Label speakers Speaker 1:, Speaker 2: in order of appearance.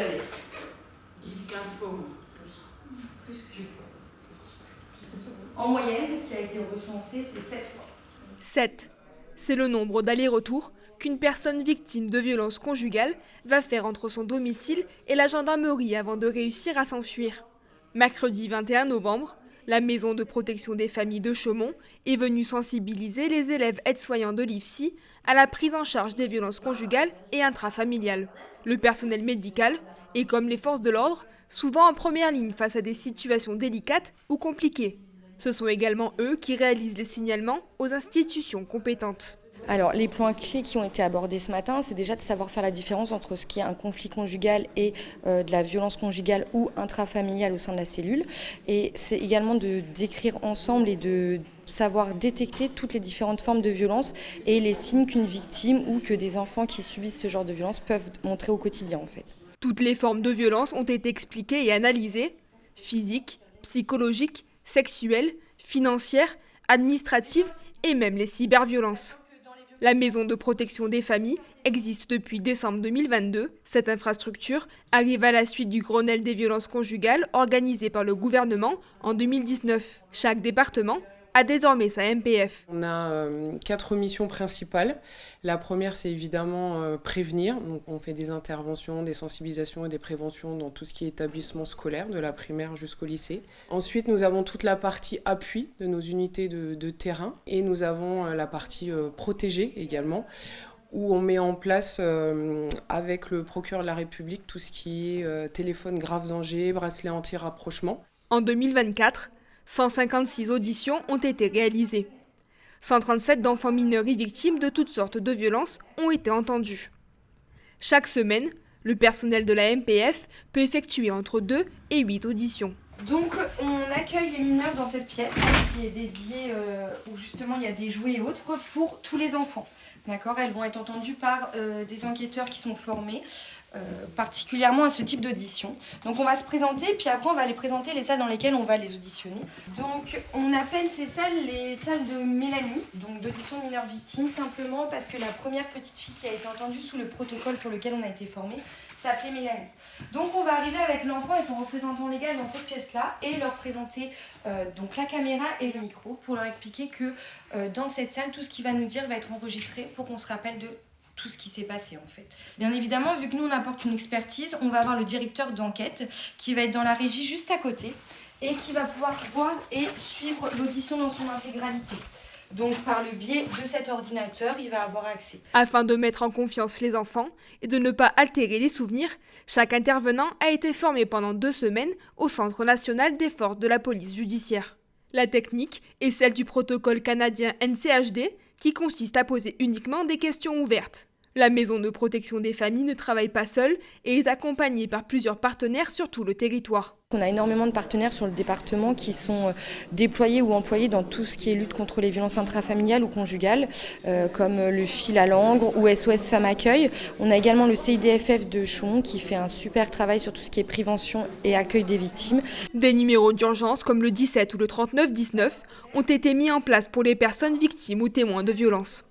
Speaker 1: aller.
Speaker 2: 10-15 fois au moins.
Speaker 1: Plus que en moyenne, ce qui a été recensé, c'est 7 fois.
Speaker 3: 7. C'est le nombre d'allers-retours qu'une personne victime de violences conjugales va faire entre son domicile et la gendarmerie avant de réussir à s'enfuir. Mercredi 21 novembre, la maison de protection des familles de Chaumont est venue sensibiliser les élèves aides-soignants de l'IFSI à la prise en charge des violences conjugales et intrafamiliales. Le personnel médical est, comme les forces de l'ordre, souvent en première ligne face à des situations délicates ou compliquées. Ce sont également eux qui réalisent les signalements aux institutions compétentes.
Speaker 4: Alors, les points clés qui ont été abordés ce matin, c'est déjà de savoir faire la différence entre ce qui est un conflit conjugal et de la violence conjugale ou intrafamiliale au sein de la cellule. Et c'est également de décrire ensemble et de savoir détecter toutes les différentes formes de violence et les signes qu'une victime ou que des enfants qui subissent ce genre de violence peuvent montrer au quotidien en fait.
Speaker 3: Toutes les formes de violence ont été expliquées et analysées, physiques, psychologiques, sexuelles, financières, administratives et même les cyberviolences. La maison de protection des familles existe depuis décembre 2022. Cette infrastructure arrive à la suite du Grenelle des violences conjugales organisé par le gouvernement en 2019. Chaque département a désormais sa MPF.
Speaker 5: On a 4 missions principales. La première, c'est évidemment prévenir. Donc, on fait des interventions, des sensibilisations et des préventions dans tout ce qui est établissement scolaire, de la primaire jusqu'au lycée. Ensuite, nous avons toute la partie appui de nos unités de terrain et nous avons la partie protégée également, où on met en place avec le procureur de la République tout ce qui est téléphone grave danger, bracelet anti-rapprochement.
Speaker 3: En 2024, 156 auditions ont été réalisées. 137 d'enfants mineurs et victimes de toutes sortes de violences ont été entendus. Chaque semaine, le personnel de la MPF peut effectuer entre 2 et 8 auditions.
Speaker 1: Donc on accueille les mineurs dans cette pièce qui est dédiée où justement il y a des jouets et autres pour tous les enfants. D'accord, elles vont être entendues par des enquêteurs qui sont formés particulièrement à ce type d'audition. Donc on va se présenter, puis après on va les présenter les salles dans lesquelles on va les auditionner. Donc on appelle ces salles les salles de Mélanie, donc d'audition de mineurs victimes, simplement parce que la première petite fille qui a été entendue sous le protocole pour lequel on a été formé s'appelait Mélanie. Donc on va arriver avec l'enfant et son représentant légal dans cette pièce-là et leur présenter donc la caméra et le micro pour leur expliquer que dans cette salle, tout ce qu'il va nous dire va être enregistré pour qu'on se rappelle de tout ce qui s'est passé en fait. Bien évidemment, vu que nous on apporte une expertise, on va avoir le directeur d'enquête qui va être dans la régie juste à côté et qui va pouvoir voir et suivre l'audition dans son intégralité. Donc par le biais de cet ordinateur, il va avoir accès.
Speaker 3: Afin de mettre en confiance les enfants et de ne pas altérer les souvenirs, chaque intervenant a été formé pendant 2 semaines au Centre national des forces de la police judiciaire. La technique est celle du protocole canadien NCHD qui consiste à poser uniquement des questions ouvertes. La maison de protection des familles ne travaille pas seule et est accompagnée par plusieurs partenaires sur tout le territoire.
Speaker 4: On a énormément de partenaires sur le département qui sont déployés ou employés dans tout ce qui est lutte contre les violences intrafamiliales ou conjugales, comme le Fil à Langres ou SOS Femmes Accueil. On a également le CIDFF de Chaumont qui fait un super travail sur tout ce qui est prévention et accueil des victimes.
Speaker 3: Des numéros d'urgence comme le 17 ou le 3919 ont été mis en place pour les personnes victimes ou témoins de violences.